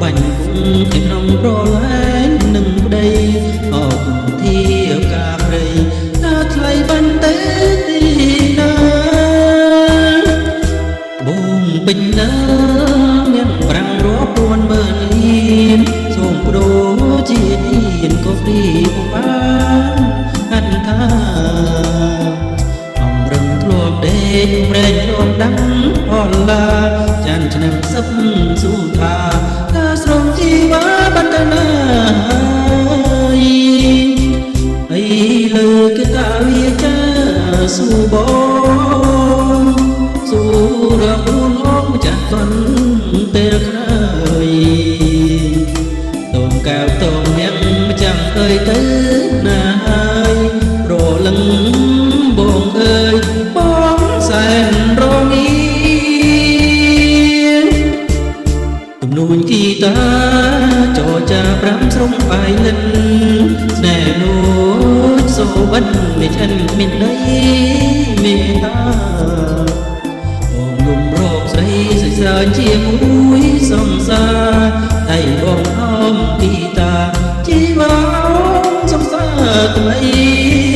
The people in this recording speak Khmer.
បាញ់គុំក្នុងប្រឡែងនឹងប្តីអោគុំធាកាព្រៃថាថ្លៃបានទេទីណាបងពេញណាមានប្រាំងរាប់ពាន់ម៉ឺនលានសូមប្រូជាទៀនក៏ព្រីបងបានហាត់ថាអំរឹងធ្លាប់ដេកប្រែងធ្លាប់ដឹងអឡាចានឆ្នាំសឹកស៊ូថាថាស្រងជីវ៉ាបានទៅណាអីលើគឺតាវាចាស៊ូបងស៊ូរកខ្លួនអងចាស់កនពេលក្រោយតងកៅតងអ្នកចាំអើយទៅណាហើយរលឹងបងអើយបងសែនរងាទំនួញគីតាចរចាប្រាំស្រំបាយលិនស្នេហ៍នោះសូបិនមិនឆ្អិនមានដីមេត្តាបងយំរកស្រីសើចសើចជាមួយសង្សារតែបងអមគីតាជីវ៉ាសង្សារថ្មី